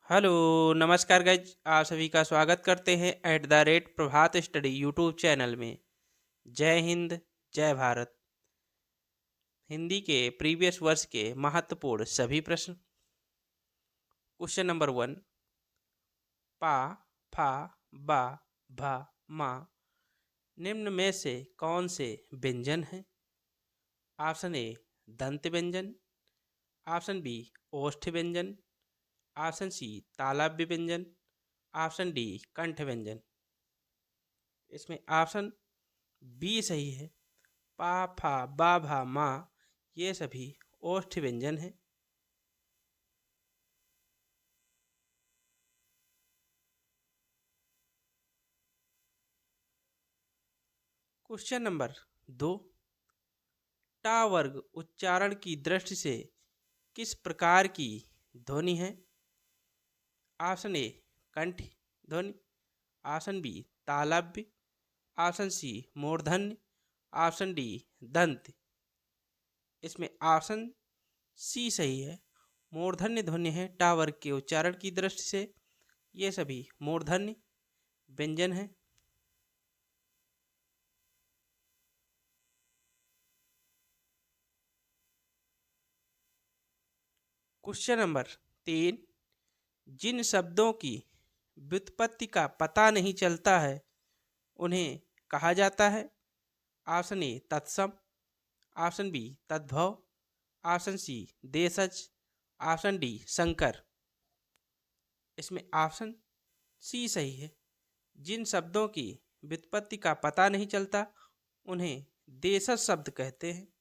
Hello. नमस्कार guys, आप सभी का स्वागत करते हैं प्रभात स्टडी यूट्यूब चैनल में। जय हिंद, जय भारत। हिंदी के प्रीवियस वर्ष के महत्वपूर्ण सभी प्रश्न। Question number 1। पा, फा, बा, भा, मा निम्न में से कौन से व्यंजन हैं? ऑप्शन ए दंत व्यंजन, ऑप्शन बी ओष्ठ व्यंजन, ऑप्शन सी तालव्य व्यंजन, ऑप्शन डी कंठ व्यंजन। इसमें ऑप्शन बी सही है। पा, फा, बा, भा, मा ये सभी ओष्ठ व्यंजन हैं। Question number 2। टा वर्ग उच्चारण की दृष्टि से किस प्रकार की ध्वनि है? ऑप्शन ए कंठ ध्वनि, ऑप्शन बी तालव्य, ऑप्शन सी मूर्धन्य, ऑप्शन डी दंत। इसमें ऑप्शन सी सही है। मूर्धन्य ध्वनि है टा वर्ग के उच्चारण की दृष्टि से। ये सभी मूर्धन्य व्यंजन हैं। Question number 3। जिन शब्दों की व्युत्पत्ति का पता नहीं चलता है उन्हें कहा जाता है? ऑप्शन ए तत्सम, ऑप्शन बी तद्भव, ऑप्शन सी देशज, ऑप्शन डी संकर। इसमें ऑप्शन सी सही है। जिन शब्दों की व्युत्पत्ति का पता नहीं चलता उन्हें देशज शब्द कहते हैं।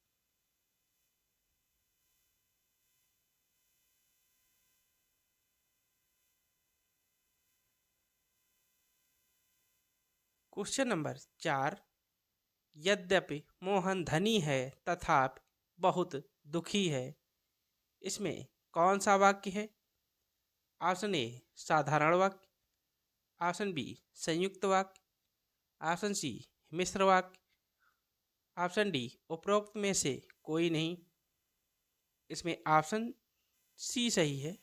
Question number 4। यद्यपि मोहन धनी है तथापि बहुत दुखी है, इसमें कौन सा वाक्य है? ऑप्शन ए साधारण वाक्य, ऑप्शन बी संयुक्त वाक्य, ऑप्शन सी मिश्र वाक्य, ऑप्शन डी उपरोक्त में से कोई नहीं। इसमें ऑप्शन सी सही है।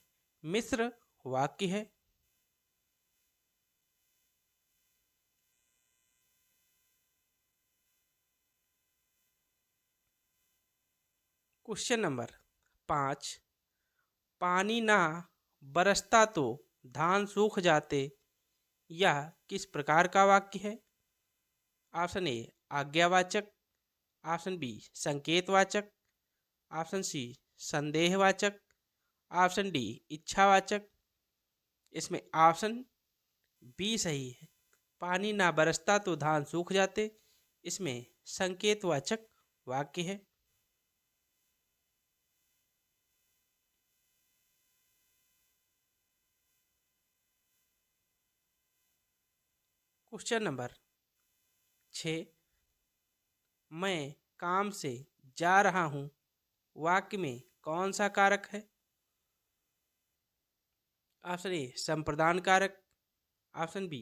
मिश्र वाक्य है। Question number 5। पानी ना बरसता तो धान सूख जाते, यह किस प्रकार का वाक्य है? ऑप्शन ए आज्ञावाचक, ऑप्शन बी संकेतवाचक, ऑप्शन सी संदेहवाचक, ऑप्शन डी इच्छावाचक। इसमें ऑप्शन बी सही है। पानी ना बरसता तो धान सूख जाते, इसमें संकेतवाचक वाक्य है। Question number 6। मैं काम से जा रहा हूँ वाक्य में कौन सा कारक है? ऑप्शन ए संप्रदान कारक, ऑप्शन बी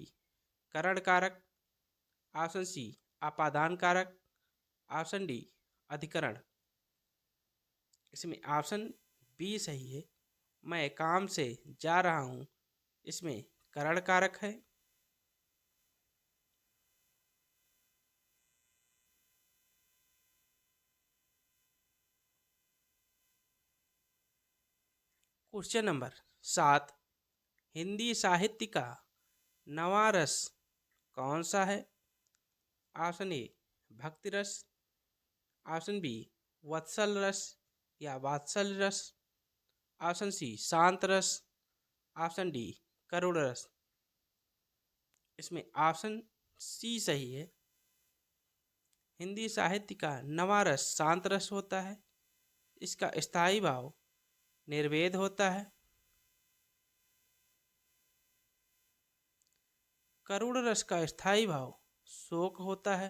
करण कारक, ऑप्शन सी अपादान कारक, ऑप्शन डी अधिकरण। इसमें ऑप्शन बी सही है। मैं काम से जा रहा हूँ, इसमें करण कारक है। Question number 7। हिंदी साहित्य का नवा रस कौन सा है? ऑप्शन ए भक्ति रस, ऑप्शन बी वत्सल रस या वात्सल्य रस, ऑप्शन सी शांत रस, ऑप्शन डी करुण रस। इसमें ऑप्शन सी सही है। हिंदी साहित्य का नवा रस शांत रस होता है। इसका स्थायी भाव निर्वेद होता है। करुण रस का स्थायी भाव शोक होता है।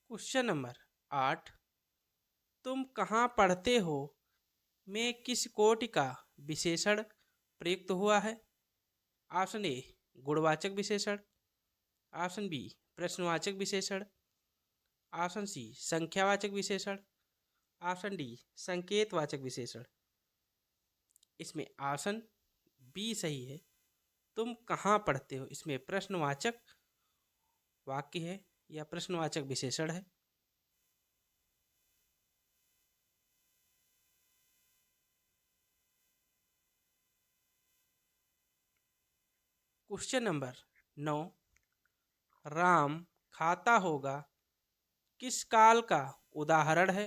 Question number 8। तुम कहाँ पढ़ते हो में किस कोटि का विशेषण प्रयुक्त हुआ है? ऑप्शन ए गुणवाचक विशेषण, ऑप्शन बी प्रश्नवाचक विशेषण, ऑप्शन सी संख्यावाचक विशेषण, ऑप्शन डी संकेतवाचक विशेषण। इसमें ऑप्शन बी सही है। तुम कहाँ पढ़ते हो, इसमें प्रश्नवाचक वाक्य है या प्रश्नवाचक विशेषण है। क्वेश्चन नंबर 9, राम खाता होगा किस काल का उदाहरण है।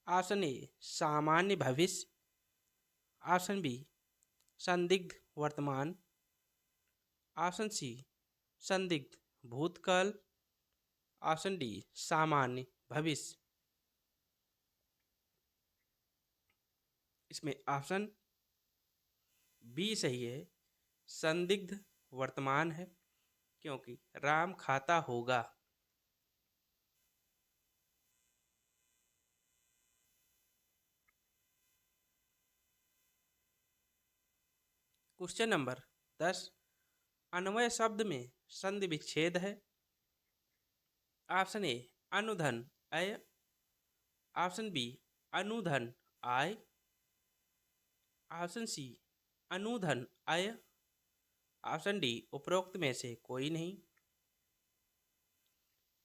ऑप्शन ए सामान्य भविष्य, ऑप्शन बी संदिग्ध वर्तमान, ऑप्शन सी संदिग्ध भूतकाल, ऑप्शन डी सामान्य भविष्य। इसमें ऑप्शन बी सही है, संदिग्ध वर्तमान है, क्योंकि राम खाता होगा। क्वेश्चन नंबर 10, अन्वय शब्द में संधि विच्छेद है। ऑप्शन ए अनुधन अय, ऑप्शन बी अनुधन आय, ऑप्शन सी अनुधन अय, ऑप्शन डी उपरोक्त में से कोई नहीं।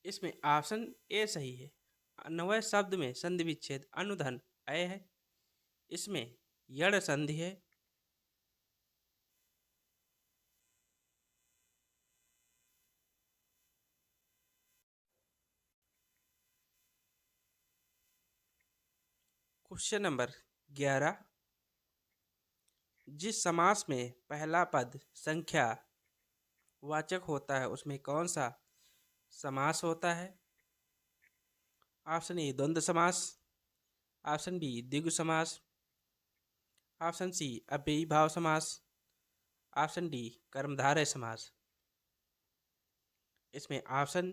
इसमें ऑप्शन ए सही है, अन्वय शब्द में संधि विच्छेद अनुधन अय है। इसमें यड़ संधि है। क्वेश्चन नंबर 11, जिस समास में पहला पद संख्या वाचक होता है उसमें कौन सा समास होता है। ऑप्शन ए द्वंद्व समास, ऑप्शन बी द्विगु समास, ऑप्शन सी अव्ययी भाव समास, ऑप्शन डी कर्मधारय समास। इसमें ऑप्शन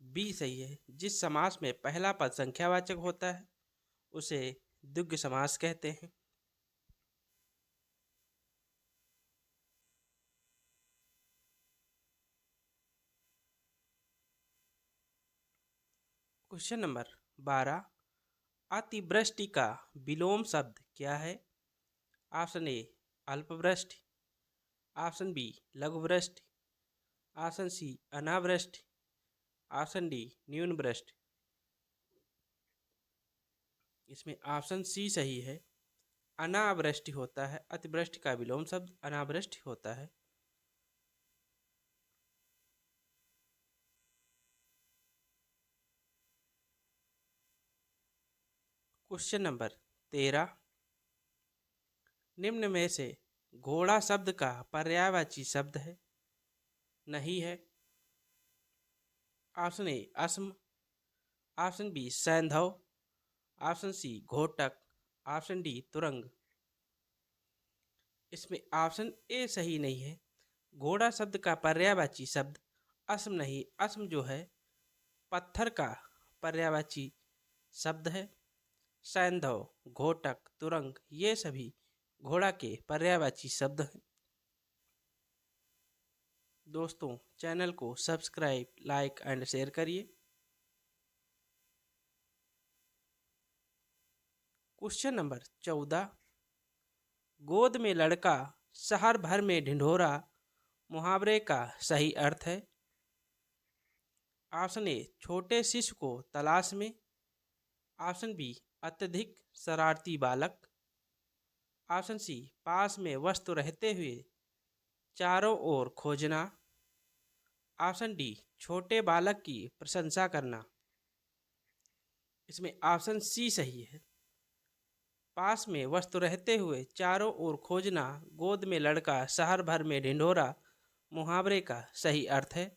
बी सही है, जिस समास में पहला पद संख्यावाचक होता है उसे द्विगु समास कहते हैं। क्वेश्चन नंबर 12, अतिवृष्टि का विलोम शब्द क्या है। ऑप्शन ए अल्पवृष्टि, ऑप्शन बी लघुवृष्टि, ऑप्शन सी अनावृष्टि, ऑप्शन डी न्यून वृष्टि। इसमें ऑप्शन सी सही है, अनावृष्टि होता है। अतिवृष्टि का विलोम शब्द अनावृष्टि होता है। क्वेश्चन नंबर 13, निम्न में से घोड़ा शब्द का पर्यायवाची शब्द है नहीं है। ऑप्शन ए असम, ऑप्शन बी सैंधव, ऑप्शन सी घोटक, ऑप्शन डी तुरंग। इसमें ऑप्शन ए सही नहीं है, घोड़ा शब्द का पर्यायवाची शब्द असम नहीं। असम जो है पत्थर का पर्यायवाची शब्द है। सैंधव, घोटक, तुरंग ये सभी घोड़ा के पर्यायवाची शब्द हैं। दोस्तों चैनल को सब्सक्राइब, लाइक एंड शेयर करिए। क्वेश्चन नंबर 14, गोद में लड़का शहर भर में ढिंढोरा मुहावरे का सही अर्थ है। ऑप्शन ए छोटे शिशु को तलाश में, ऑप्शन बी अत्यधिक शरारती बालक, ऑप्शन सी पास में वस्तु रहते हुए चारों ओर खोजना, ऑप्शन डी छोटे बालक की प्रशंसा करना। इसमें ऑप्शन सी सही है, पास में वस्तु रहते हुए चारों ओर खोजना गोद में लड़का शहर भर में ढिंढोरा मुहावरे का सही अर्थ है।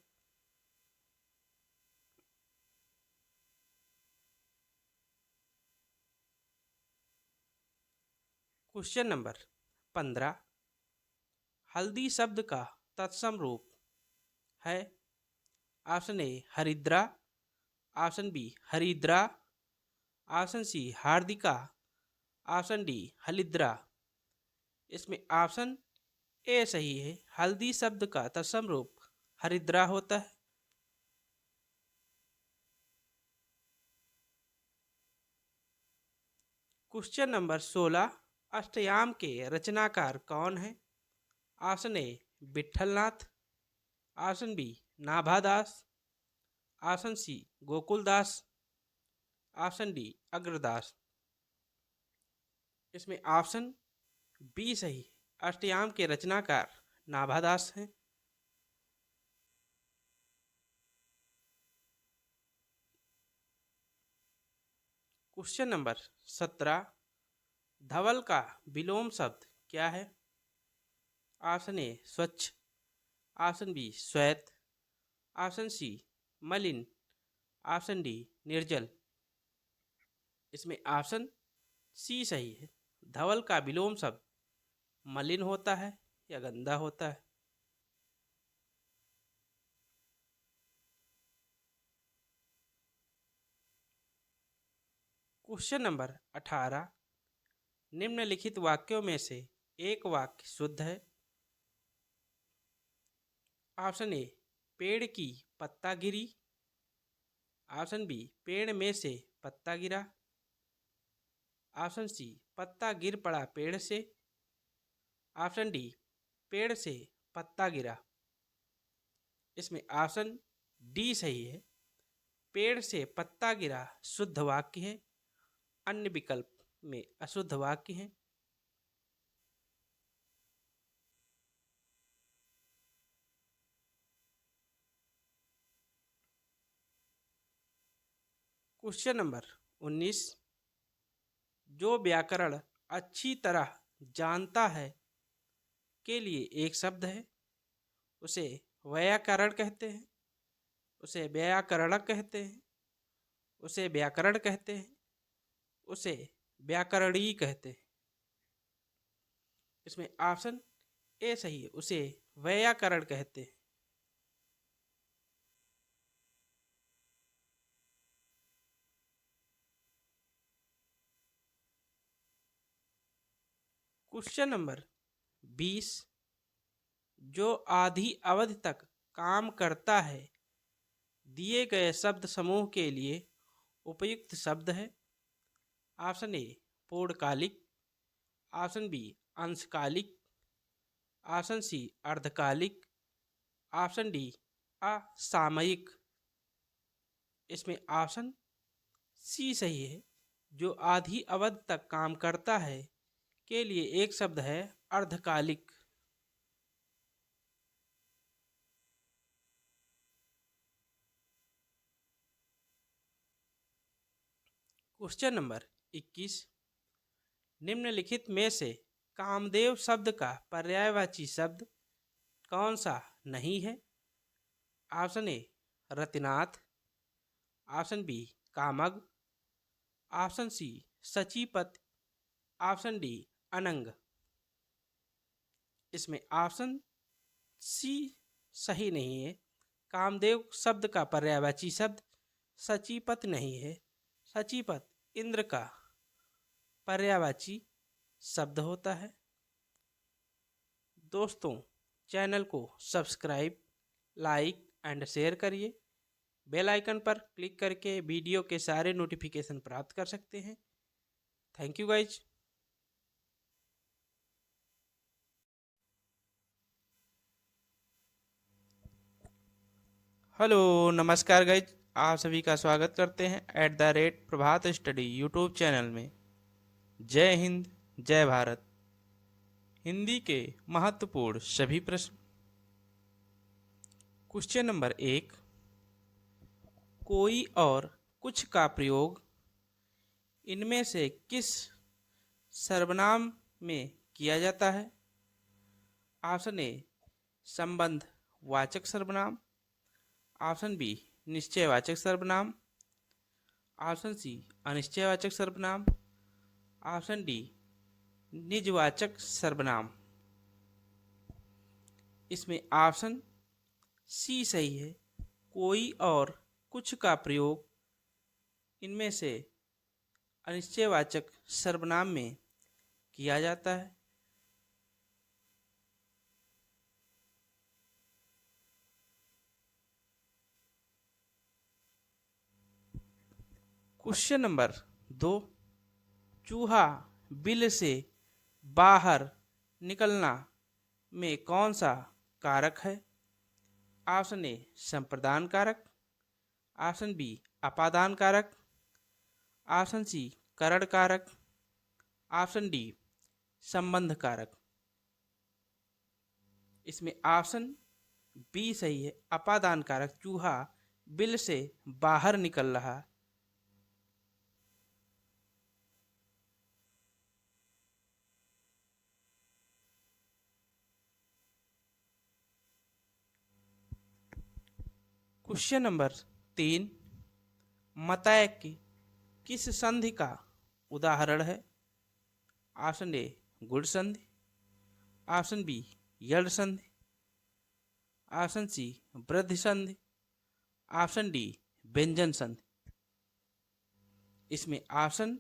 क्वेश्चन नंबर 15, हल्दी शब्द का तत्सम रूप है। ऑप्शन ए हरिद्रा, ऑप्शन बी हरिद्रा, option C Hardika, option D हलिद्रा। इसमें ऑप्शन ए सही है, हल्दी शब्द का तत्सम रूप हरिद्रा होता है। क्वेश्चन नंबर 16, अष्टयाम के रचनाकार कौन है? Option A Vithalnath, option B Nabhadas, option C Gokuldas, option D Agradas. इसमें ऑप्शन बी सही है। अष्टयाम के रचनाकार नाभादास हैं। क्वेश्चन नंबर 17, धवल का विलोम शब्द क्या है? ऑप्शन ए स्वच्छ, ऑप्शन बी श्वेत, ऑप्शन सी मलिन, ऑप्शन डी निर्जल। इसमें ऑप्शन सी सही है। धवल का विलोम शब्द मलिन होता है या गंदा होता है। क्वेश्चन नंबर 18, निम्नलिखित वाक्यों में से एक वाक्य शुद्ध है। ऑप्शन ए पेड़ की पत्ता गिरी, ऑप्शन बी पेड़ में से पत्ता गिरा, ऑप्शन सी पत्ता गिर पड़ा पेड़ से, ऑप्शन डी पेड़ से पत्ता गिरा। इसमें ऑप्शन डी सही है। पेड़ से पत्ता गिरा शुद्ध वाक्य है, अन्य विकल्प में अशुद्ध वाक्य है। क्वेश्चन नंबर 19, जो व्याकरण अच्छी तरह जानता है के लिए एक शब्द है, उसे वैयाकरण कहते हैं, उसे व्याकरणक कहते हैं, उसे व्याकरण कहते हैं, उसे व्याकरणी कहते हैं। इसमें ऑप्शन ए सही है, उसे वैयाकरण कहते हैं। क्वेश्चन नंबर 20, जो आधी अवधि तक काम करता है दिए गए शब्द समूह के लिए उपयुक्त शब्द है। ऑप्शन ए पूर्णकालिक, ऑप्शन बी अंशकालिक, ऑप्शन सी अर्धकालिक, ऑप्शन डी असामयिक। इसमें ऑप्शन सी सही है। जो आधी अवधि तक काम करता है के लिए एक शब्द है अर्धकालिक। क्वेश्चन नंबर 21, निम्नलिखित में से कामदेव शब्द का पर्यायवाची शब्द कौन सा नहीं है? ऑप्शन ए रतिनाथ, ऑप्शन बी कामग, ऑप्शन सी सचीपत, ऑप्शन डी अनंग। इसमें ऑप्शन सी सही नहीं है। कामदेव शब्द का पर्यायवाची शब्द सचीपत नहीं है। सचीपत इंद्र का पर्यायवाची शब्द होता है। दोस्तों, चैनल को सब्सक्राइब, लाइक एंड शेयर करिए। बेल आइकन पर क्लिक करके वीडियो के सारे नोटिफिकेशन प्राप्त कर सकते हैं। Thank you guys. हेलो, नमस्कार गाइज, आप सभी का स्वागत करते हैं प्रभात स्टडी यूट्यूब चैनल में। जय हिंद, जय भारत। हिंदी के महत्वपूर्ण सभी प्रश्न। क्वेश्चन नंबर 1, कोई और कुछ का प्रयोग इनमें से किस सर्वनाम में किया जाता है? ऑप्शन ए संबंध वाचक सर्वनाम, ऑप्शन बी निश्चयवाचक सर्वनाम, ऑप्शन सी अनिश्चयवाचक सर्वनाम, ऑप्शन डी निजवाचक सर्वनाम। इसमें ऑप्शन सी सही है। कोई और कुछ का प्रयोग इनमें से अनिश्चयवाचक सर्वनाम में किया जाता है। क्वेश्चन नंबर 2, चूहा बिल से बाहर निकलना में कौन सा कारक है? ऑप्शन ए संप्रदान कारक, ऑप्शन बी अपादान कारक, ऑप्शन सी करण कारक, ऑप्शन डी संबंध कारक। इसमें ऑप्शन बी सही है, अपादान कारक। चूहा बिल से बाहर निकल रहा। क्वेश्चन नंबर 3, मतैक्य किस संधि का उदाहरण है? ऑप्शन ए गुण संधि, ऑप्शन बी यड़ संधि, ऑप्शन सी वृद्धि संधि, ऑप्शन डी व्यंजन संधि। इसमें ऑप्शन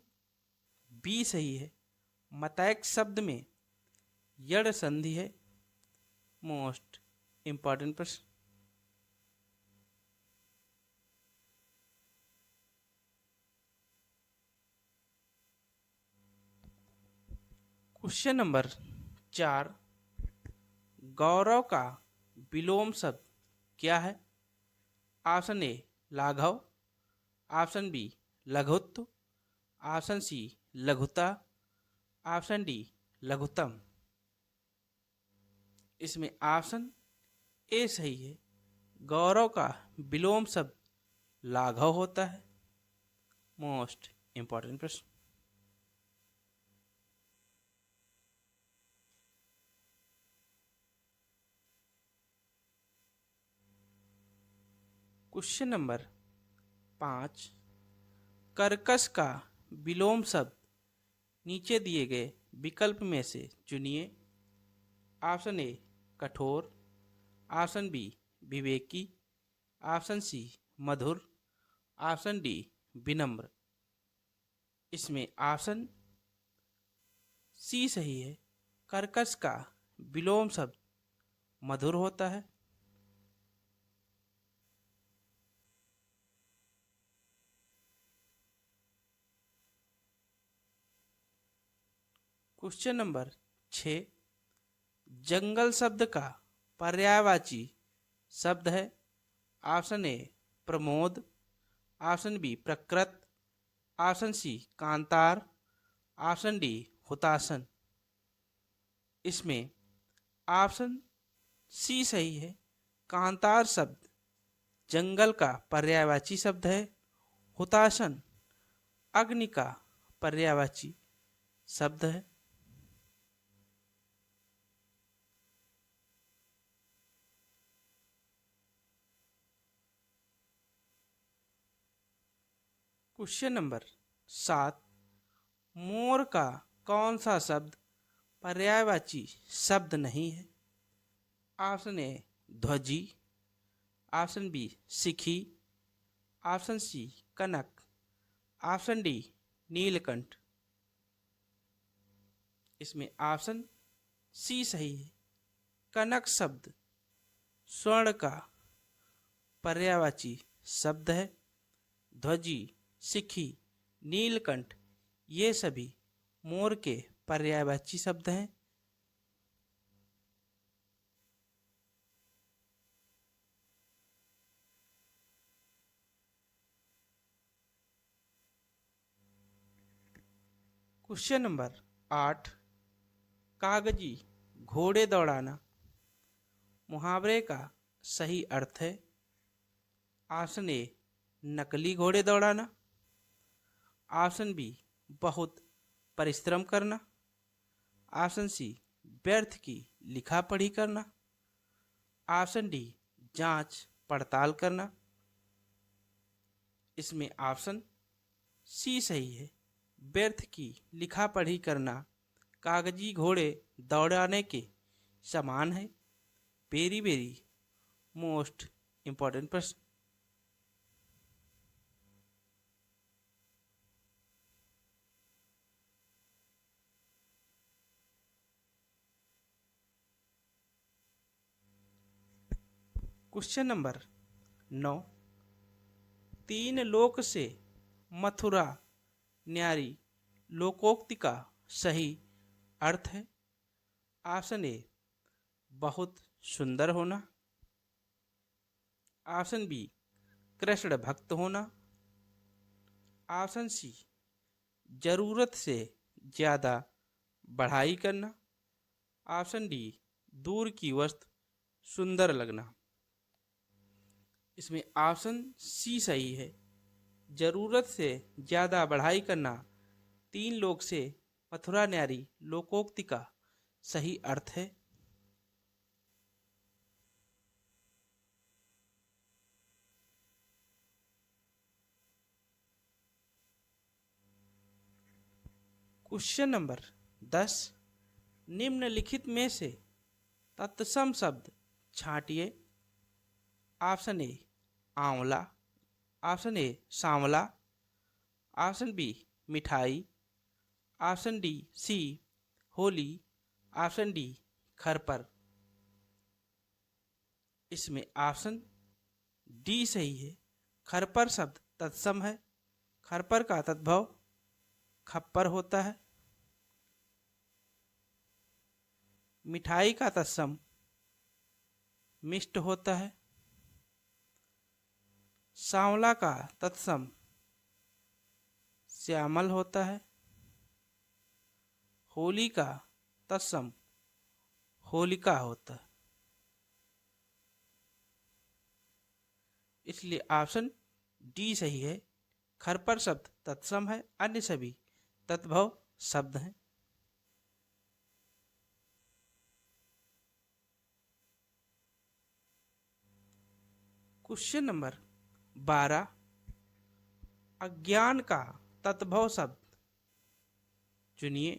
बी सही है, मतैक्य शब्द में यड़ संधि है। मोस्ट इंपॉर्टेंट प्रश्न। क्वेश्चन नंबर 4, गौरव का विलोम शब्द क्या है? ऑप्शन ए लाघव, ऑप्शन बी लघुत्व, ऑप्शन सी लघुता, ऑप्शन डी लघुत्तम। इसमें ऑप्शन ए सही है, गौरव का विलोम शब्द लाघव होता है। मोस्ट इंपॉर्टेंट प्रश्न। क्वेश्चन नंबर 5, कर्कश का विलोम शब्द नीचे दिए गए विकल्प में से चुनिए। ऑप्शन ए कठोर, ऑप्शन बी विवेकी, ऑप्शन सी मधुर, ऑप्शन डी विनम्र। इसमें ऑप्शन सी सही है, कर्कश का विलोम शब्द मधुर होता है। क्वेश्चन नंबर 6, जंगल शब्द का पर्यायवाची शब्द है। ऑप्शन ए प्रमोद, ऑप्शन बी प्रकृत, ऑप्शन सी कांतार, ऑप्शन डी हुतासन। इसमें ऑप्शन सी सही है, कांतार शब्द जंगल का पर्यायवाची शब्द है। हुतासन अग्नि का पर्यायवाची शब्द है। क्वेश्चन नंबर 7, मोर का कौन सा शब्द पर्यायवाची शब्द नहीं है? ऑप्शन ए ध्वजी, ऑप्शन बी सिखी, ऑप्शन सी कनक, ऑप्शन डी नीलकंठ। इसमें ऑप्शन सी सही है, कनक शब्द स्वर्ण का पर्यायवाची शब्द है। ध्वजी, सिखी, नीलकंठ ये सभी मोर के पर्यायवाची शब्द हैं। क्वेश्चन नंबर 8, कागजी घोड़े दौड़ाना मुहावरे का सही अर्थ है। ऑप्शन ए नकली घोड़े दौड़ाना, ऑप्शन बी बहुत परिश्रम करना, ऑप्शन सी व्यर्थ की लिखा पढ़ी करना, ऑप्शन डी जांच पड़ताल करना। इसमें ऑप्शन सी सही है, व्यर्थ की लिखा पढ़ी करना कागजी घोड़े दौड़ाने के समान है। वेरी वेरी मोस्ट इंपॉर्टेंट प्रश्न। क्वेश्चन नंबर 9, तीन लोक से मथुरा न्यारी लोकोक्ति का सही अर्थ है? ऑप्शन ए बहुत सुंदर होना, ऑप्शन बी कृष्ण भक्त होना, ऑप्शन सी जरूरत से ज्यादा बढ़ाई करना, ऑप्शन डी दूर की वस्तु सुंदर लगना। इसमें ऑप्शन सी सही है। जरूरत से ज्यादा बढ़ाई करना तीन लोक से मथुरा न्यारी लोकोक्ति का सही अर्थ है। क्वेश्चन नंबर 10, निम्नलिखित में से तत्सम शब्द छांटिए। ऑप्शन ए आंवला, ऑप्शन ए सांवला, ऑप्शन बी मिठाई, option D C Holi, option D खरपर। इसमें ऑप्शन डी सही है। खरपर शब्द तत्सम है। खरपर का तद्भव खप्पर होता है। मिठाई का तत्सम मिष्ट होता है। सांवला का तत्सम श्यामल होता है। होली का तत्सम होलिका होता है। इसलिए ऑप्शन डी सही है। खरपर शब्द तत्सम है, अन्य सभी तद्भव शब्द हैं। क्वेश्चन नंबर 12, अज्ञान का तद्भव शब्द चुनिए।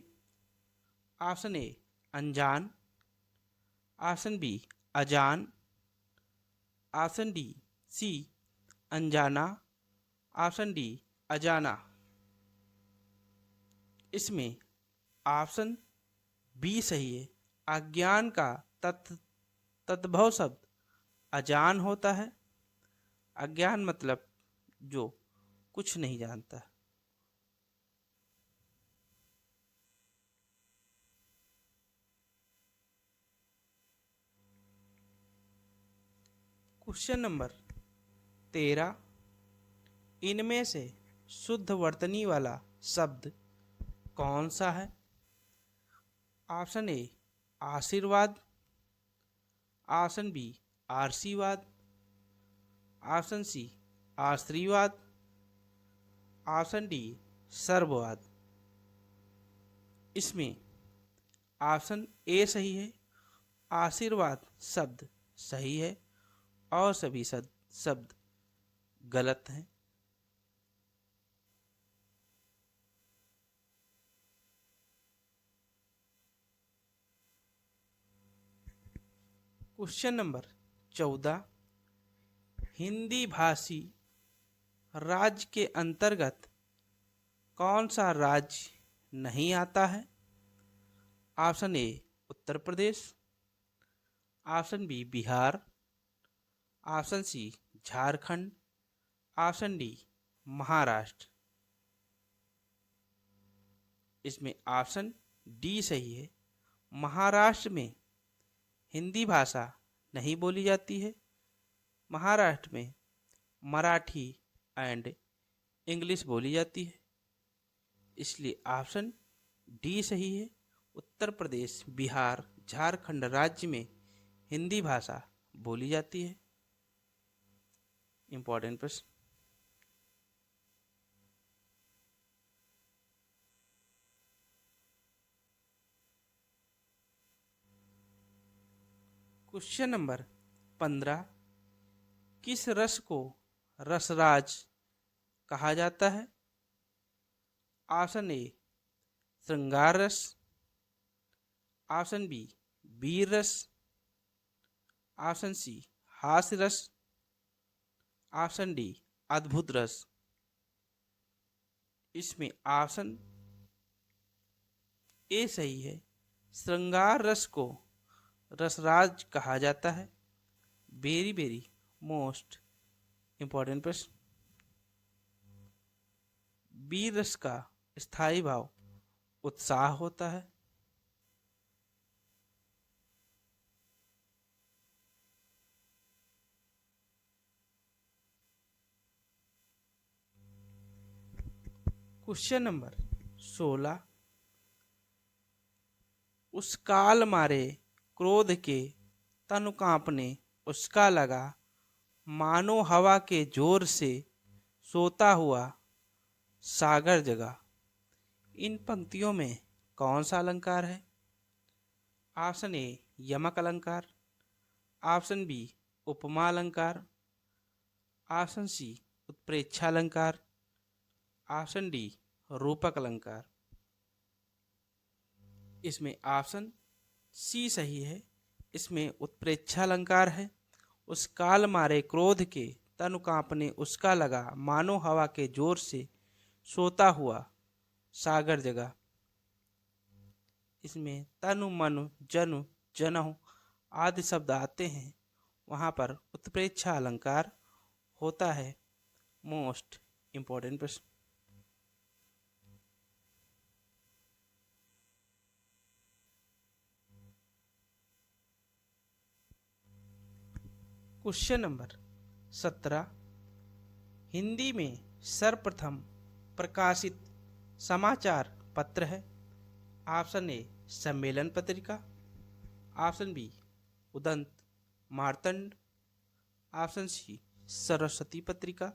ऑप्शन ए अनजान, ऑप्शन बी अजान, ऑप्शन डी सी अनजाना, ऑप्शन डी अजाना। इसमें ऑप्शन बी सही है। अज्ञान का तद्भव शब्द अजान होता है। अज्ञान मतलब जो कुछ नहीं जानता। क्वेश्चन नंबर 13, इनमें से शुद्ध वर्तनी वाला शब्द कौन सा है? ऑप्शन ए आशीर्वाद, ऑप्शन बी आशीर्वाद, ऑप्शन सी आशीर्वाद, ऑप्शन डी सर्ववाद। इसमें ऑप्शन ए सही है। आशीर्वाद शब्द सही है और सभी शब्द गलत हैं। क्वेश्चन नंबर 14, हिंदी भाषी राज्य के अंतर्गत कौन सा राज्य नहीं आता है? Option A Uttar Pradesh, option B Bihar, option C Jharkhand, option D Maharashtra. इसमें ऑप्शन डी सही है। महाराष्ट्र में हिंदी भाषा नहीं बोली जाती है। महाराष्ट्र में मराठी एंड इंग्लिश बोली जाती है। इसलिए ऑप्शन डी सही है। उत्तर प्रदेश, बिहार, झारखंड राज्य में हिंदी भाषा बोली जाती है। इंपॉर्टेंट प्रश्न। क्वेश्चन नंबर 15, किस रस को रसराज कहा जाता है? ऑप्शन ए श्रृंगार रस, ऑप्शन बी वीर रस, ऑप्शन सी हास्य रस, ऑप्शन डी अद्भुत रस। इसमें ऑप्शन ए सही है। श्रृंगार रस को रसराज कहा जाता है। वेरी वेरी मोस्ट इंपॉर्टेंट प्रश्न। वीर रस का स्थायी भाव उत्साह होता है। क्वेश्चन नंबर 16, उस काल मारे क्रोध के तनु कांपने उसका लगा, मानो हवा के जोर से सोता हुआ सागर जगा। इन पंक्तियों में कौन सा अलंकार है? ऑप्शन ए यमक अलंकार, ऑप्शन बी उपमा अलंकार, ऑप्शन सी उत्प्रेक्षा अलंकार, ऑप्शन डी रूपक अलंकार। इसमें ऑप्शन सी सही है। इसमें उत्प्रेक्षा अलंकार है। उस काल मारे क्रोध के तनु कांपने उसका लगा, मानो हवा के जोर से सोता हुआ सागर जगा। इसमें तनु मनु जनु जनहु आदि शब्द आते हैं, वहाँ पर उत्प्रेक्षा अलंकार होता है। मोस्ट इम्पोर्टेंट प्रश्न। क्वेश्चन नंबर 17, हिंदी में सर्वप्रथम प्रकाशित समाचार पत्र है? Option A Sammelan Patrika, option B Udant Martand, option C Saraswati Patrika,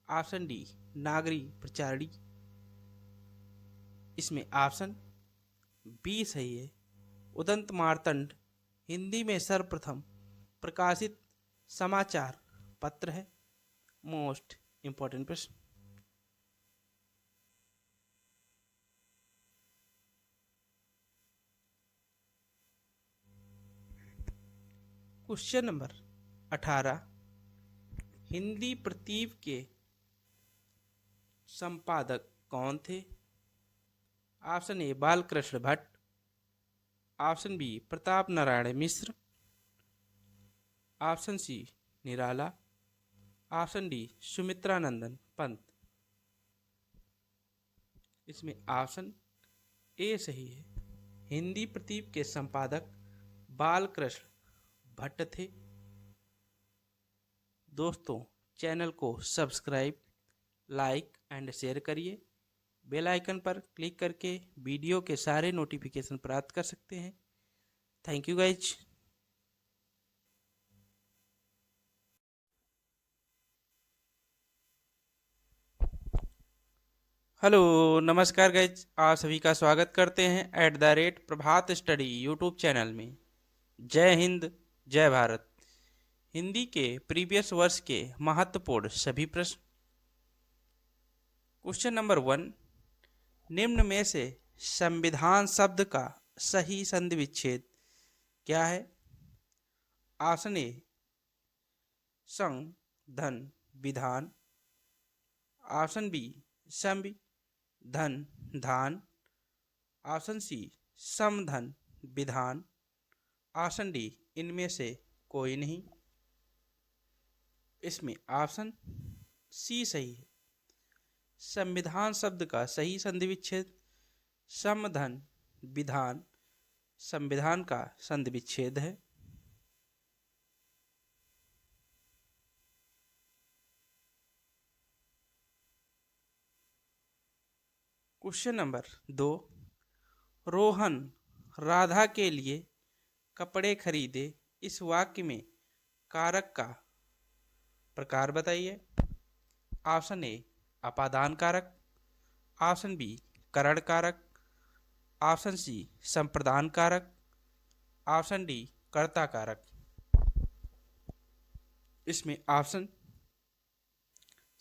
option D नागरी प्रचारिणी। इसमें ऑप्शन बी सही है। उदंत मार्तंड हिंदी में सर्वप्रथम प्रकाशित समाचार पत्र है। मोस्ट इम्पोर्टेंट प्रश्न। क्वेश्चन नंबर 18, हिंदी प्रतीक के संपादक कौन थे? Option A Balkrishna Bhatt, option B Pratap Narayan Mishra, option C Nirala, option D Sumitranandan Pant. इसमें ऑप्शन ए सही है। हिंदी प्रतीक के संपादक बालकृष्ण भट्ट थे। दोस्तों, चैनल को सब्सक्राइब, लाइक एंड शेयर करिए। बेल आइकन पर क्लिक करके वीडियो के सारे नोटिफिकेशन प्राप्त कर सकते हैं। Thank you guys. हेलो, नमस्कार गाइज, आप सभी का स्वागत करते हैं प्रभात स्टडी यूट्यूब चैनल में। जय हिंद, जय भारत। हिंदी के प्रीवियस वर्ष के महत्वपूर्ण सभी प्रश्न। क्वेश्चन नंबर 1, निम्न में से संविधान शब्द का सही संधि विच्छेद क्या है? ऑप्शन ए संघ धन विधान, ऑप्शन बी संविधन धान, ऑप्शन सी समधन विधान, ऑप्शन डी इनमें से कोई नहीं। इसमें ऑप्शन सी सही है। संविधान शब्द का सही संधि विच्छेद समधन विधान संविधान का संधि विच्छेद है। क्वेश्चन नंबर 2, रोहन राधा के लिए कपड़े खरीदे, इस वाक्य में कारक का प्रकार बताइए। ऑप्शन ए अपादान कारक, ऑप्शन बी करण कारक, ऑप्शन सी संप्रदान कारक, ऑप्शन डी कर्ता कारक। इसमें ऑप्शन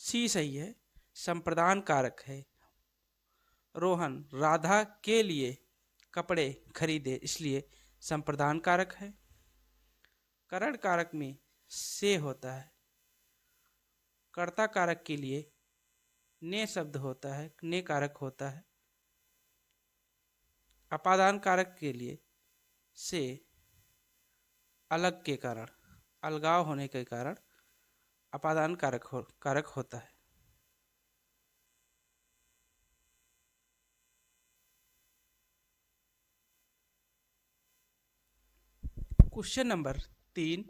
सी सही है, संप्रदान कारक है। रोहन राधा के लिए कपड़े खरीदे, इसलिए संप्रदान कारक है। करण कारक में से होता है। कर्ता कारक के लिए ने शब्द होता है, ने कारक होता है। अपादान कारक के लिए से अलग के कारण, अलगाव होने के कारण अपादान कारक होता है। क्वेश्चन नंबर 3,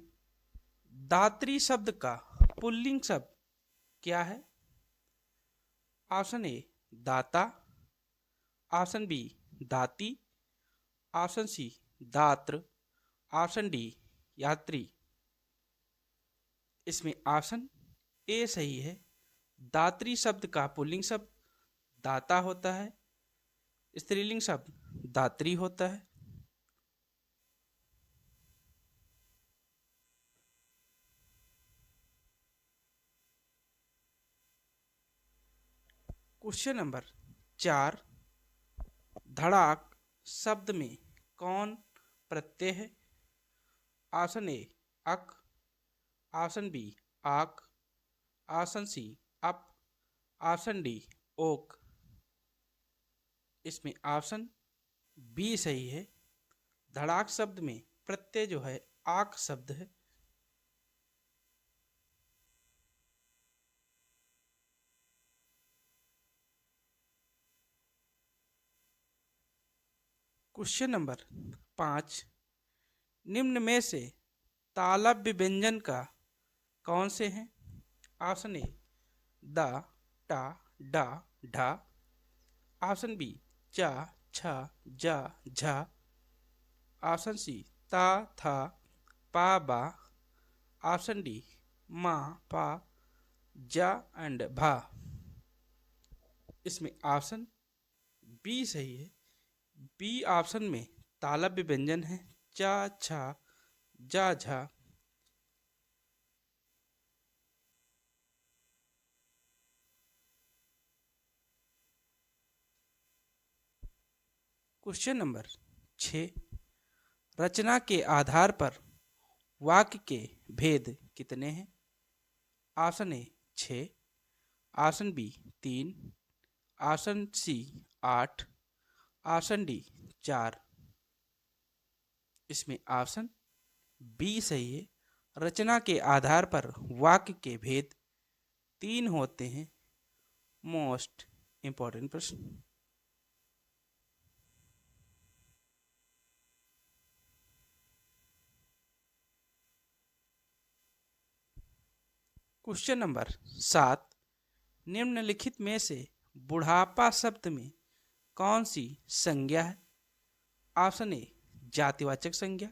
दात्री शब्द का पुल्लिंग शब्द क्या है? ऑप्शन ए दाता, ऑप्शन बी दाती, ऑप्शन सी दात्र, ऑप्शन डी यात्री। इसमें ऑप्शन ए सही है। दात्री शब्द का पुल्लिंग शब्द दाता होता है, स्त्रीलिंग शब्द दात्री होता है। क्वेश्चन नंबर 4, धड़ाक शब्द में कौन प्रत्यय है? ऑप्शन ए अक, ऑप्शन बी आक, ऑप्शन सी अप, ऑप्शन डी ओक। इसमें ऑप्शन बी सही है। धड़ाक शब्द में प्रत्यय जो है आक शब्द है। क्वेश्चन नंबर 5, निम्न में से तालव्य व्यंजन का कौन से हैं? ऑप्शन ए दा, टा, डा, ढा, ऑप्शन बी चा, छा, जा, झा, ऑप्शन सी ता, था, पा, बा, ऑप्शन डी मा, पा, जा एंड भा। इसमें ऑप्शन बी सही है। बी ऑप्शन में तालव्य व्यंजन है चा, छा, जा, झा। क्वेश्चन नंबर 6, रचना के आधार पर वाक्य के भेद कितने हैं? Option A 6, option B 3, option C 8, option D 4। इसमें ऑप्शन बी सही है। रचना के आधार पर वाक्य के भेद 3 होते हैं। मोस्ट इंपॉर्टेंट प्रश्न। क्वेश्चन नंबर 7, निम्नलिखित में से बुढ़ापा शब्द में कौन सी संज्ञा है? ऑप्शन ए जातिवाचक संज्ञा,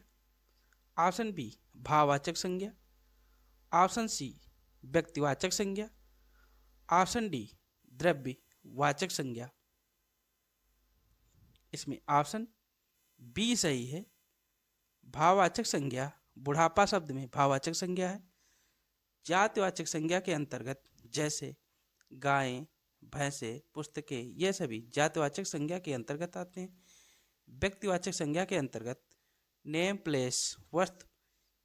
ऑप्शन बी भाववाचक संज्ञा, ऑप्शन सी व्यक्तिवाचक संज्ञा, ऑप्शन डी द्रव्यवाचक संज्ञा। इसमें ऑप्शन बी सही है। भाववाचक संज्ञा बुढ़ापा शब्द में भाववाचक संज्ञा है। जातिवाचक संज्ञा के अंतर्गत जैसे गायें, भैंसे, पुस्तकें, ये सभी जातिवाचक संज्ञा के अंतर्गत आते हैं। व्यक्तिवाचक संज्ञा के अंतर्गत नेम, प्लेस, वस्तु,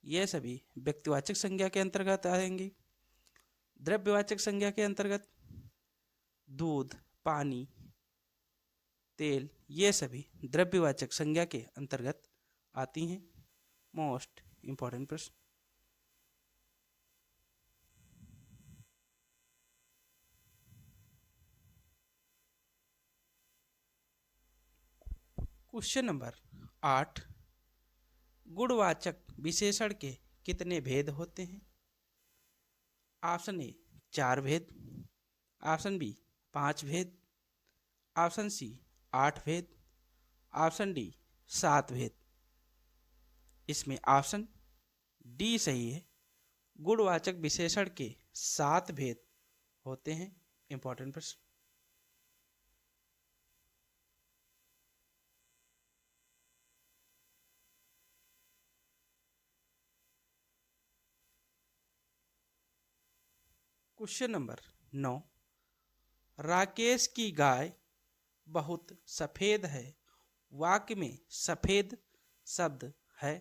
ये सभी व्यक्तिवाचक संज्ञा के अंतर्गत आएंगे। द्रव्यवाचक संज्ञा के अंतर्गत दूध, पानी, तेल, ये सभी द्रव्यवाचक संज्ञा के अंतर्गत आती हैं। मोस्ट इंपॉर्टेंट प्रश्न। क्वेश्चन नंबर 8, गुणवाचक विशेषण के कितने भेद होते हैं? ऑप्शन ए 4 भेद, ऑप्शन बी 5 भेद, ऑप्शन सी 8 भेद, ऑप्शन डी 7 भेद। इसमें ऑप्शन डी सही है। गुणवाचक विशेषण के 7 भेद होते हैं। इंपॉर्टेंट प्रश्न। क्वेश्चन नंबर 9, राकेश की गाय बहुत सफेद है, वाक्य में सफेद शब्द है।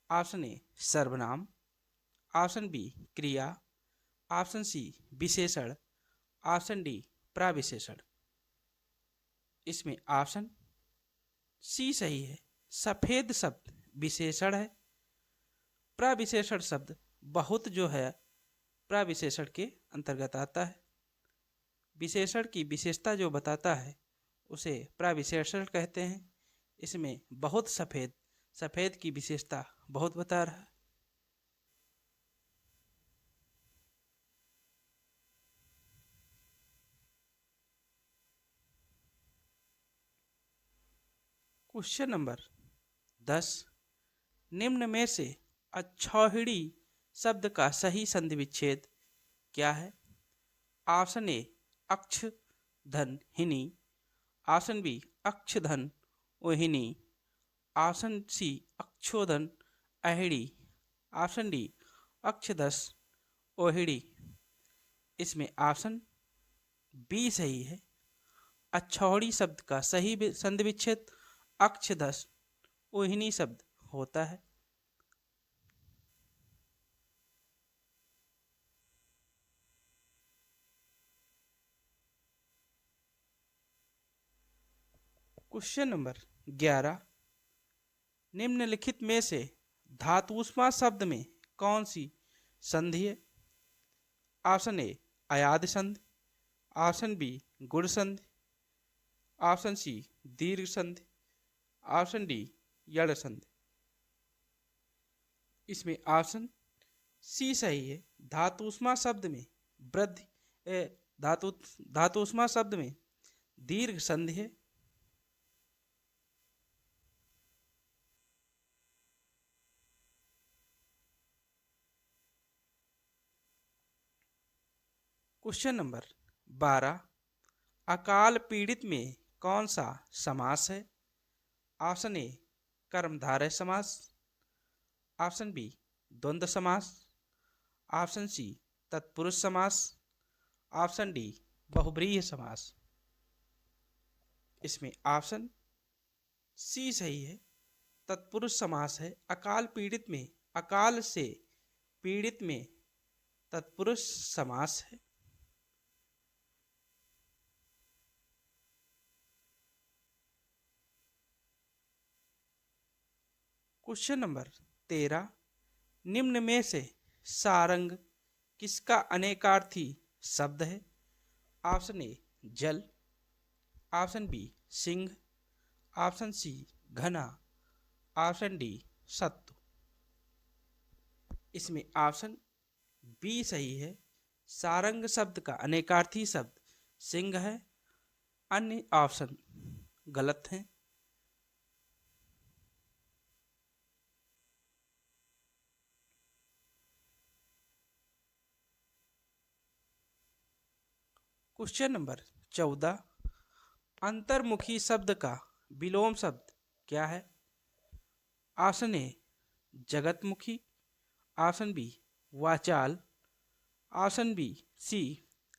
ऑप्शन ए सर्वनाम, ऑप्शन बी क्रिया, ऑप्शन सी विशेषण, ऑप्शन डी प्रविशेषण। इसमें ऑप्शन सी सही है। सफेद शब्द विशेषण है। प्रविशेषण शब्द बहुत जो है प्रविशेषण के अंतर्गत आता है। विशेषण की विशेषता जो बताता है उसे प्रविशेषण कहते हैं। इसमें बहुत सफ़ेद सफेद की विशेषता बहुत बता रहा है। क्वेश्चन नंबर 10, निम्न में से अक्षौहिणी शब्द का सही संधि विच्छेद क्या है? ऑप्शन ए अक्ष धन हिनी, ऑप्शन बी अक्ष धन ओहिनी, ऑप्शन सी अक्षोधन अहिड़ी, ऑप्शन डी अक्षदस ओहिड़ी। इसमें ऑप्शन बी सही है। अक्षौहिणी शब्द का सही संधि विच्छेद अक्षदस ओहिनी शब्द होता है। क्वेश्चन नंबर 11, निम्नलिखित में से धातुष्मा शब्द में कौन सी संधि है? ऑप्शन ए अयाद संधि, ऑप्शन बी गुण संधि, ऑप्शन सी दीर्घ संधि, ऑप्शन डी यड़ संधि। इसमें ऑप्शन सी सही है। धातुष्मा शब्द में वृद्धि धातु धातुष्मा शब्द में दीर्घ संधि है। क्वेश्चन नंबर 12, अकाल पीड़ित में कौन सा समास है? ऑप्शन ए कर्मधारय समास, ऑप्शन बी द्वंद्व समास, ऑप्शन सी तत्पुरुष समास, ऑप्शन डी बहुब्रीहि समास। इसमें ऑप्शन सी सही है। तत्पुरुष समास है। अकाल पीड़ित में अकाल से पीड़ित में तत्पुरुष समास है। क्वेश्चन नंबर 13, निम्न में से सारंग किसका अनेकार्थी शब्द है? ऑप्शन ए जल, ऑप्शन बी सिंह, ऑप्शन सी घना, ऑप्शन डी सत्व। इसमें ऑप्शन बी सही है। सारंग शब्द का अनेकार्थी शब्द सिंह है। अन्य ऑप्शन गलत हैं। क्वेश्चन नंबर 14, अंतर्मुखी शब्द का विलोम शब्द क्या है? ऑप्शन ए जगतमुखी, ऑप्शन बी वाचाल, ऑप्शन बी सी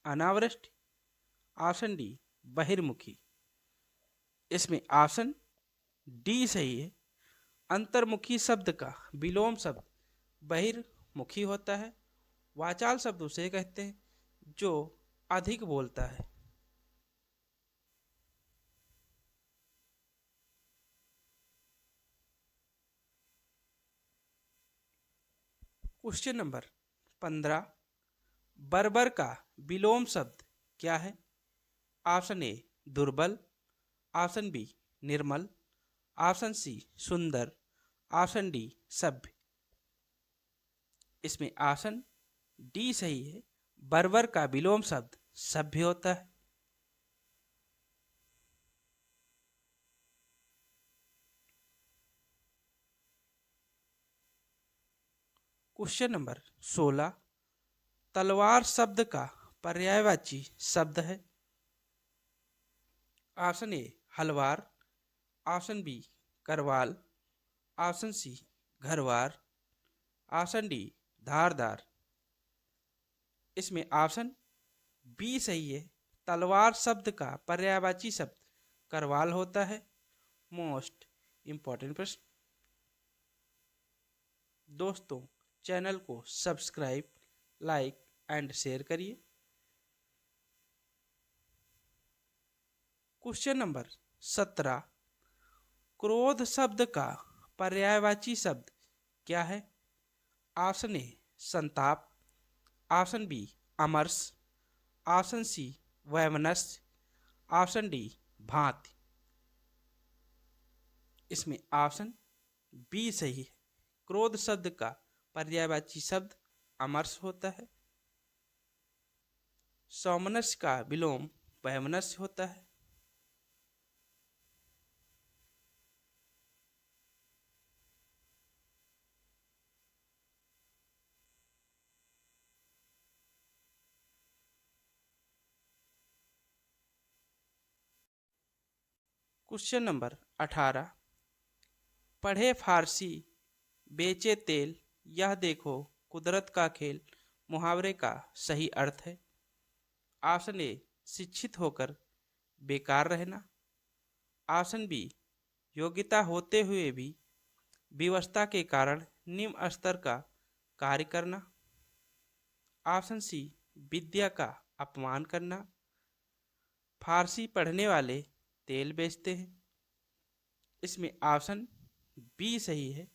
अनावृष्टि, ऑप्शन डी बहिर्मुखी। इसमें ऑप्शन डी सही है। अंतर्मुखी शब्द का विलोम शब्द बहिर्मुखी होता है। वाचाल शब्द उसे कहते हैं जो अधिक बोलता है। क्वेश्चन नंबर 15, बर्बर का विलोम शब्द क्या है? ऑप्शन ए दुर्बल, ऑप्शन बी निर्मल, ऑप्शन सी सुंदर, ऑप्शन डी सभ्य। इसमें ऑप्शन डी सही है। बर्बर का विलोम शब्द सभ्य होता है। क्वेश्चन नंबर 16, तलवार शब्द का पर्यायवाची शब्द है। ऑप्शन ए हलवार, ऑप्शन बी करवाल, ऑप्शन सी घरवार, ऑप्शन डी धारदार। इसमें ऑप्शन बी सही है। तलवार शब्द का पर्यायवाची शब्द करवाल होता है। मोस्ट इम्पॉर्टेंट प्रश्न। दोस्तों, चैनल को सब्सक्राइब, लाइक एंड शेयर करिए। क्वेश्चन नंबर 17, क्रोध शब्द का पर्यायवाची शब्द क्या है? ऑप्शन ए संताप, ऑप्शन बी अमर्ष, ऑप्शन सी वैमनस्य, ऑप्शन डी भांति। इसमें ऑप्शन बी सही है। क्रोध शब्द का पर्यायवाची शब्द अमर्ष होता है। सौमनस्य का विलोम वैमनस्य होता है। Question number 18। पढ़े फारसी बेचे तेल, यह देखो कुदरत का खेल, मुहावरे का सही अर्थ है। ऑप्शन ए शिक्षित होकर बेकार रहना। ऑप्शन बी योग्यता होते हुए भी विवशता के कारण निम्न स्तर का कार्य करना। ऑप्शन सी विद्या का अपमान करना। फारसी पढ़ने वाले तेल बेचते हैं। इसमें ऑप्शन बी सही है।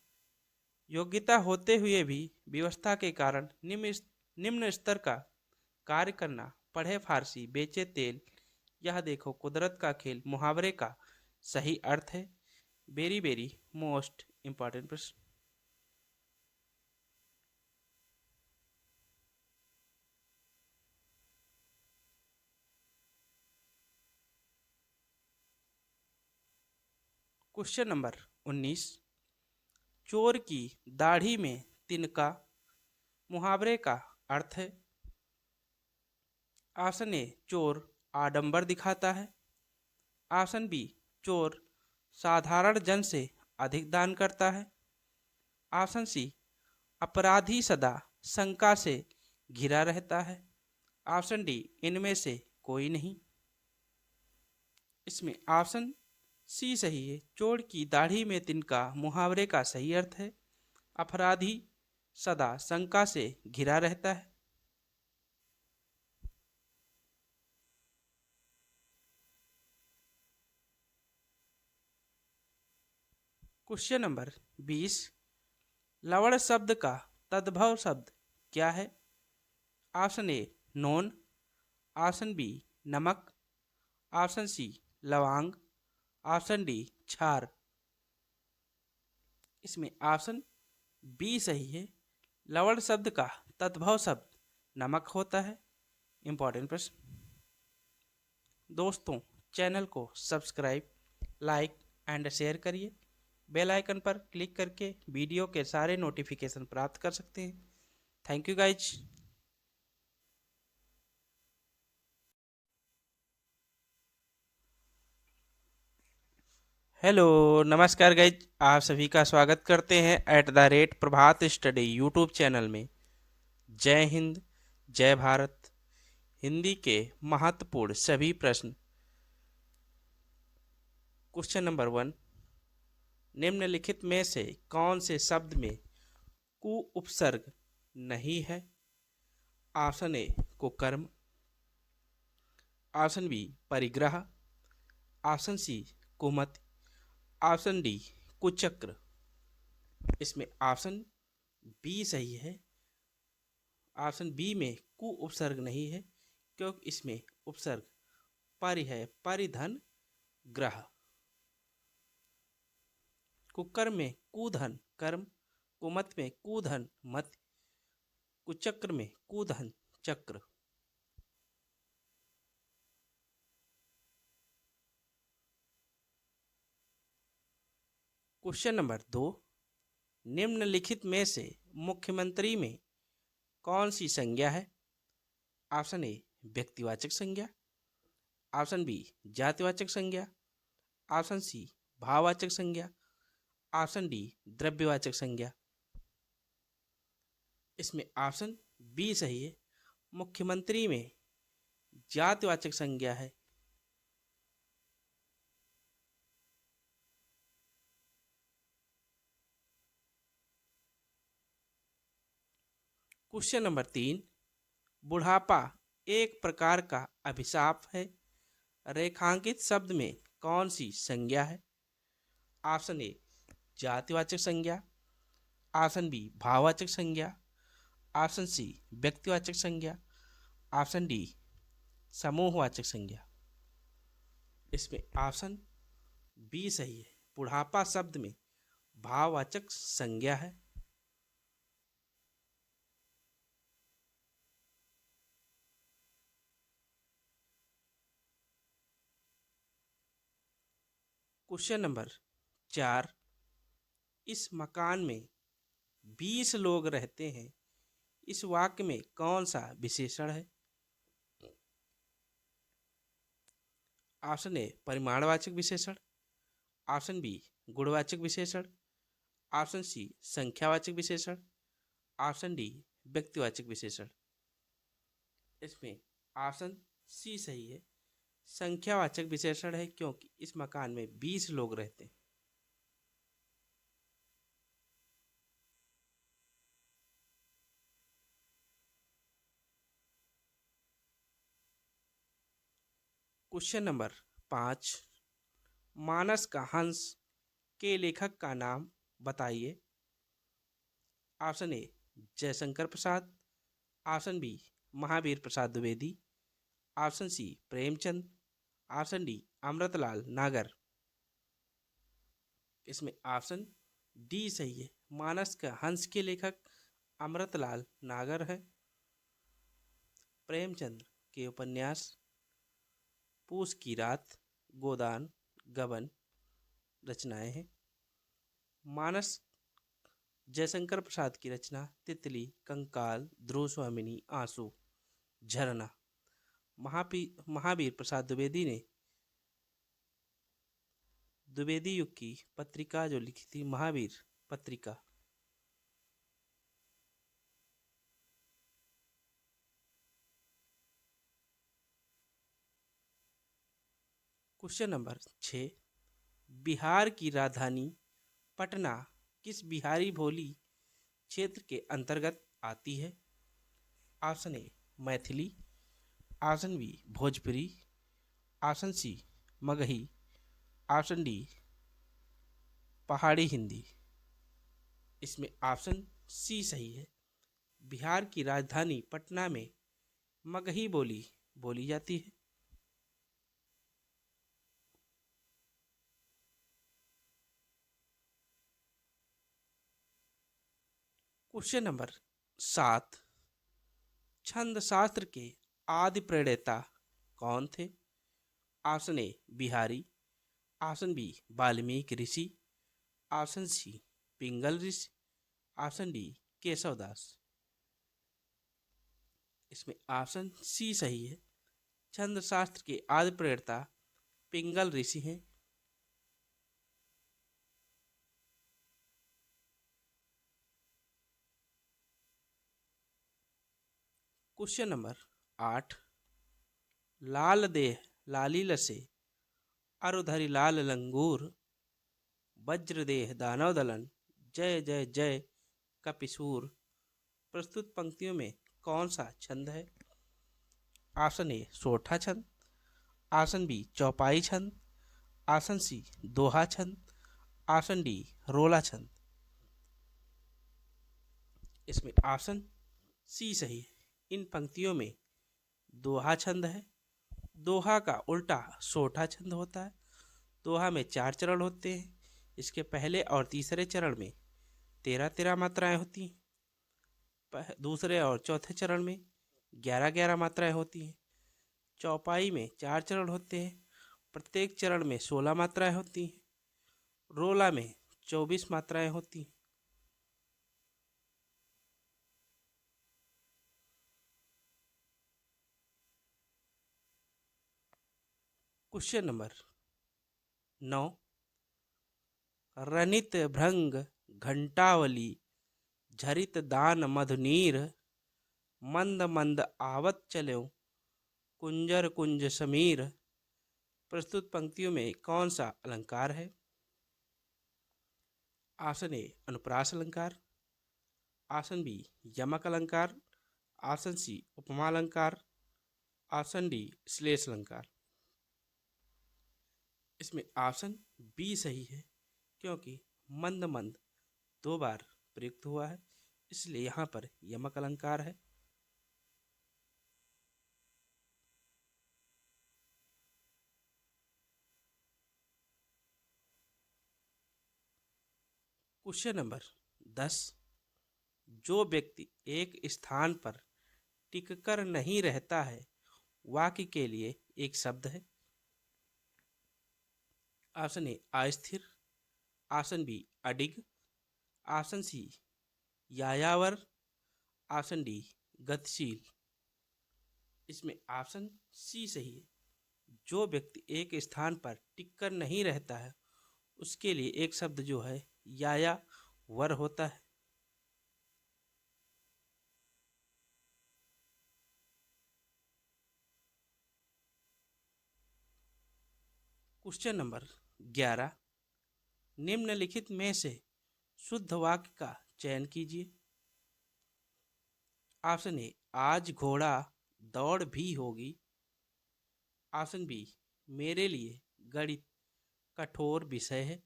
योग्यता होते हुए भी व्यवस्था के कारण निम्न स्तर का कार्य करना। पढ़े फारसी बेचे तेल, यह देखो कुदरत का खेल, मुहावरे का सही अर्थ है। वेरी वेरी मोस्ट इंपॉर्टेंट प्रश्न। Question number 19। चोर की दाढ़ी में तिनका, मुहावरे का अर्थ है। ऑप्शन ए चोर आडंबर दिखाता है। ऑप्शन बी चोर साधारण जन से अधिक दान करता है। ऑप्शन सी अपराधी सदा शंका से घिरा रहता है। ऑप्शन डी इनमें से कोई नहीं। इसमें ऑप्शन सी सही है। चोर की दाढ़ी में तिनका, मुहावरे का सही अर्थ है। अपराधी सदा शंका से घिरा रहता है। Question number 20। लवण शब्द का तद्भव शब्द क्या है। ऑप्शन ए नोन। ऑप्शन बी नमक। ऑप्शन सी लवांग। ऑप्शन डी छार। इसमें ऑप्शन बी सही है। लवण शब्द का तद्भव शब्द नमक होता है। इंपॉर्टेंट प्रश्न। दोस्तों, चैनल को सब्सक्राइब, लाइक एंड शेयर करिए। बेल आइकन पर क्लिक करके वीडियो के सारे नोटिफिकेशन प्राप्त कर सकते हैं। Thank you guys. हेलो, नमस्कार गाइज, आप सभी का स्वागत करते हैं प्रभात स्टडी यूट्यूब चैनल में। जय हिंद, जय भारत। हिंदी के महत्वपूर्ण सभी प्रश्न। Question number 1। निम्नलिखित में से कौन से शब्द में कु उपसर्ग नहीं है। ऑप्शन ए कुकर्म। ऑप्शन बी परिग्रह। ऑप्शन सी कुमति। ऑप्शन डी कुचक्र। इसमें ऑप्शन बी सही है। ऑप्शन बी में कु उपसर्ग नहीं है, क्योंकि इसमें उपसर्ग परि है, परिधन ग्रह। कुकर्म में कुधन कर्म, कुमत में कुधन मत, कुचक्र में कुधन चक्र। Question number 2। निम्नलिखित में से मुख्यमंत्री में कौन सी संज्ञा है। ऑप्शन ए व्यक्तिवाचक संज्ञा। ऑप्शन बी जातिवाचक संज्ञा। ऑप्शन सी भाववाचक संज्ञा। ऑप्शन डी द्रव्यवाचक संज्ञा। इसमें ऑप्शन बी सही है। मुख्यमंत्री में जातिवाचक संज्ञा है। Question number 3। बुढ़ापा एक प्रकार का अभिशाप है। रेखांकित शब्द में कौन सी संज्ञा है। ऑप्शन ए जातिवाचक संज्ञा। ऑप्शन बी भाववाचक संज्ञा। ऑप्शन सी व्यक्तिवाचक संज्ञा। ऑप्शन डी समूहवाचक संज्ञा। इसमें ऑप्शन बी सही है। बुढ़ापा शब्द में भाववाचक संज्ञा है। क्वेश्चन नंबर 4, इस मकान में 20 लोग रहते हैं, इस वाक्य में कौन सा विशेषण है? ऑप्शन ए परिमाणवाचक विशेषण, ऑप्शन बी गुणवाचक विशेषण, ऑप्शन सी संख्यावाचक विशेषण, ऑप्शन डी व्यक्तिवाचक विशेषण। इसमें ऑप्शन सी सही है, संख्यावाचक विशेषण है, क्योंकि इस मकान में 20 लोग रहते हैं। क्वेश्चन नंबर 5, मानस का हंस के लेखक का नाम बताइए। Option A Jaishankar Prasad, option B Mahavir Prasad Dwivedi, option C Premchand, option D Amritlal Nagar. इसमें ऑप्शन डी सही है, मानस का हंस के लेखक अमृतलाल नागर है। प्रेमचंद के उपन्यास पूस की रात, गोदान, गबन रचनाएं हैं। मानस जयशंकर प्रसाद की रचना तितली, कंकाल, ध्रुव स्वामिनी, आंसू, झरना। महावीर प्रसाद द्विवेदी ने द्विवेदी युग की पत्रिका जो लिखी थी, महावीर पत्रिका। क्वेश्चन नंबर 6, बिहार की राजधानी पटना किस बिहारी बोली क्षेत्र के अंतर्गत आती है? Option A Maithili, option B Bhojpuri, option C Magahi, option D Pahadi Hindi. इसमें ऑप्शन सी सही है, बिहार की राजधानी पटना में मगही बोली बोली जाती है। क्वेश्चन नंबर 7, छंद शास्त्र के आदि प्रणेता कौन थे? Option A Bihari, option B Valmiki ऋषि, ऑप्शन सी पिंगल ऋषि, ऑप्शन डी केशवदास। इसमें ऑप्शन सी सही है, छंद शास्त्र के आदि प्रणेता पिंगल ऋषि हैं। क्वेश्चन नंबर 8, लाल देह लाली लसे अरुधरी लाल लंगूर, वज्रदेह दानव दलन, जय जय जय कपिसूर। प्रस्तुत पंक्तियों में कौन सा छंद है? ऑप्शन ए सोठा छंद, ऑप्शन बी चौपाई छंद, ऑप्शन सी दोहा छंद, ऑप्शन डी रोला छंद। इसमें ऑप्शन सी सही है, इन पंक्तियों में दोहा छंद है। दोहा का उल्टा सोठा छंद होता है। दोहा में 4 चरण होते हैं, इसके पहले और तीसरे चरण में 13-13 मात्राएं होती हैं, दूसरे और चौथे चरण में 11-11 मात्राएं होती हैं। चौपाई में 4 चरण होते हैं, प्रत्येक चरण में 16 मात्राएं होती हैं। रोला में 24 मात्राएं होती हैं। क्वेश्चन नंबर 9, रनित भृंग घंटावली झरित दान मधुनीर, मंद मंद आवत चलो कुंजर कुंज समीर। प्रस्तुत पंक्तियों में कौन सा अलंकार है? ऑप्शन ए अनुप्रास अलंकार, ऑप्शन बी यमक अलंकार, ऑप्शन सी उपमा अलंकार, ऑप्शन डी श्लेष अलंकार। इसमें ऑप्शन बी सही है, क्योंकि मंद मंद 2 बार प्रयुक्त हुआ है, इसलिए यहाँ पर यमक अलंकार है। Question number 10। जो व्यक्ति एक स्थान पर टिककर नहीं रहता है, वाक्य के लिए एक शब्द है। ऑप्शन ए अस्थिर, ऑप्शन बी अडिग, ऑप्शन सी यायावर, ऑप्शन डी गतिशील। इसमें ऑप्शन सी सही है। जो व्यक्ति एक स्थान पर टिककर नहीं रहता है, उसके लिए एक शब्द जो है यायावर होता है। Question number 11। निम्नलिखित में से शुद्ध वाक्य का चयन कीजिए। ऑप्शन ए आज घोड़ा दौड़ भी होगी, ऑप्शन बी मेरे लिए गणित कठोर विषय है,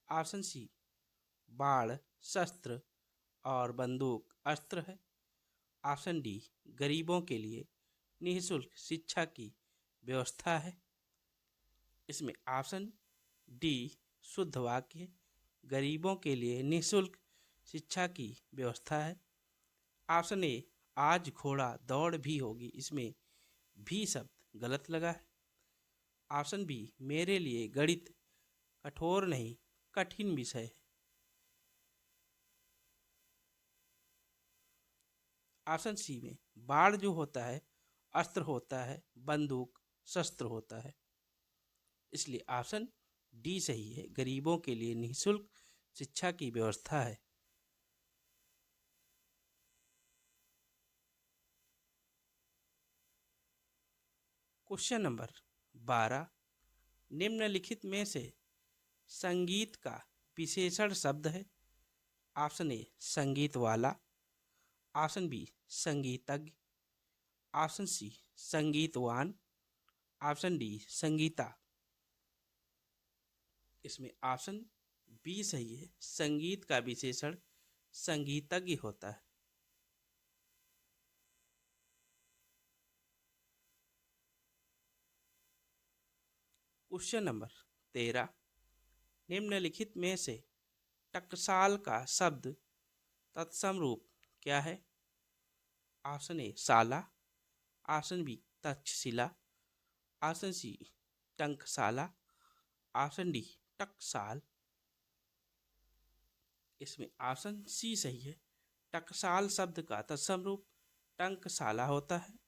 ऑप्शन सी बाण शस्त्र और बंदूक अस्त्र है, ऑप्शन डी गरीबों के लिए निःशुल्क शिक्षा की व्यवस्था है। इसमें ऑप्शन डी शुद्ध वाक्य है। गरीबों के लिए निःशुल्क शिक्षा की व्यवस्था है। ऑप्शन ए आज घोड़ा दौड़ भी होगी, इसमें भी शब्द गलत लगा है। ऑप्शन बी मेरे लिए गणित कठोर नहीं कठिन विषय है। ऑप्शन सी में बाण जो होता है अस्त्र होता है, बंदूक शस्त्र होता है। इसलिए ऑप्शन डी सही है। गरीबों के लिए निःशुल्क शिक्षा की व्यवस्था है। Question number 12। निम्नलिखित में से संगीत का विशेषण शब्द है। ऑप्शन ए संगीत वाला, ऑप्शन बी संगीतज्ञ, ऑप्शन सी संगीतवान, ऑप्शन डी संगीता। इसमें ऑप्शन बी सही है। संगीत का विशेषण संगीतज्ञ होता है। Question number 13। निम्नलिखित में से टकसाल का शब्द तत्सम रूप क्या है। ऑप्शन ए साला, option B Takshashila, option C टंकशाला, ऑप्शन डी टकसाल। इसमें ऑप्शन सी सही है। टकसाल शब्द का तत्सम रूप टंकशाला होता है।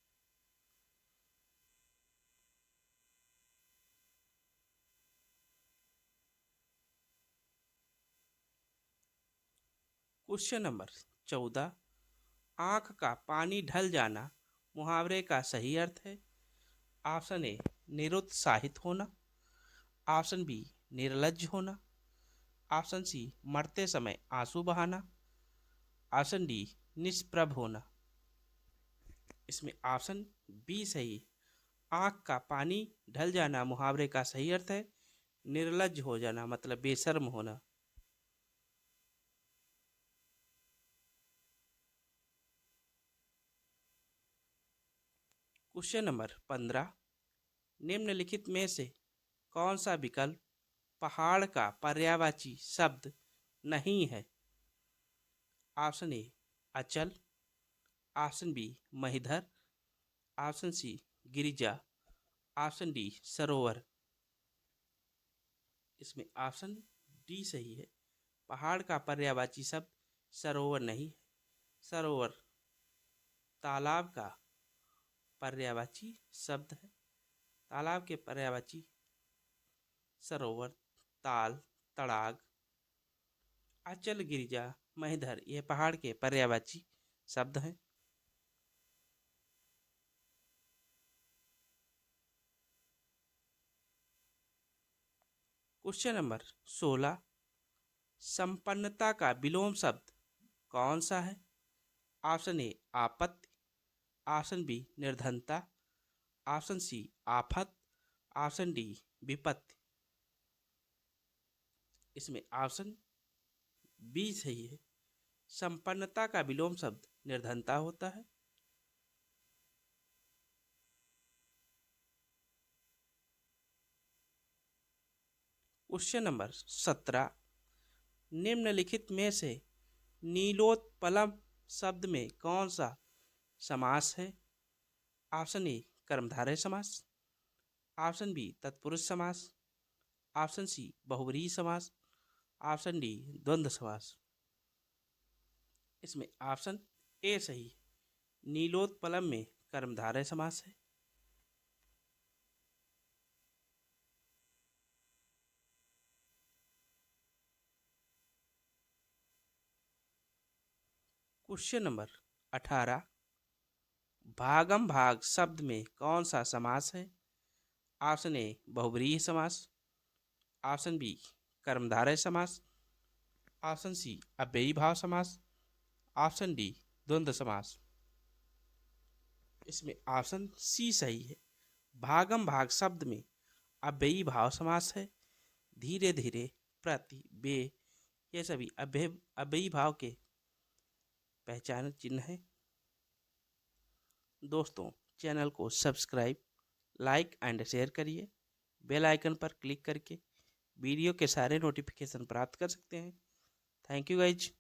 Question number 14। आंख का पानी ढल जाना मुहावरे का सही अर्थ है। ऑप्शन ए निरुत्साहित होना, ऑप्शन बी निर्लज्ज होना, ऑप्शन सी मरते समय आंसू बहाना, ऑप्शन डी निष्प्रभ होना। इसमें ऑप्शन बी सही है। आंख का पानी ढल जाना मुहावरे का सही अर्थ है। निर्लज्ज हो जाना मतलब बेशर्म होना। Question number 15। निम्नलिखित में से कौन सा विकल्प पहाड़ का पर्यायवाची शब्द नहीं है। ऑप्शन ए अचल, ऑप्शन बी महीधर, ऑप्शन सी गिरिजा, ऑप्शन डी सरोवर। इसमें ऑप्शन डी सही है। पहाड़ का पर्यायवाची शब्द सरोवर नहीं है। सरोवर तालाब का पर्यायवाची शब्द है। तालाब के पर्यायवाची सरोवर, ताल, तड़ाग। अचल, गिरिजा, महीधर ये पहाड़ के पर्यायवाची शब्द हैं। Question number 16। संपन्नता का विलोम शब्द कौन सा है। ऑप्शन ए आपत्ति, ऑप्शन बी निर्धनता, ऑप्शन सी आफत, ऑप्शन डी विपत्ति। इसमें ऑप्शन बी सही है। संपन्नता का विलोम शब्द निर्धनता होता है। Question number 17। निम्नलिखित में से नीलोत्पलम शब्द में कौन सा समास है? ऑप्शन ए कर्मधारय समास, ऑप्शन बी तत्पुरुष समास, ऑप्शन सी बहुव्रीहि समास, ऑप्शन डी द्वंद्व समास। इसमें ऑप्शन ए सही है। नीलोत्पलम में कर्मधारय समास है। क्वेश्चन नंबर 18, भागम भाग शब्द में कौन सा समास है? ऑप्शन ए बहुव्रीहि समास, ऑप्शन बी कर्मधारय समास, ऑप्शन सी अव्ययी भाव समास, ऑप्शन डी द्वंद्व समास। इसमें ऑप्शन सी सही है। भागम भाग शब्द में अव्ययी भाव समास है। धीरे धीरे, प्रति, बे, ये सभी अव्ययी भाव के पहचान चिन्ह है। दोस्तों, चैनल को सब्सक्राइब, लाइक एंड शेयर करिए। बेल आइकन पर क्लिक करके वीडियो के सारे नोटिफिकेशन प्राप्त कर सकते हैं। Thank you guys.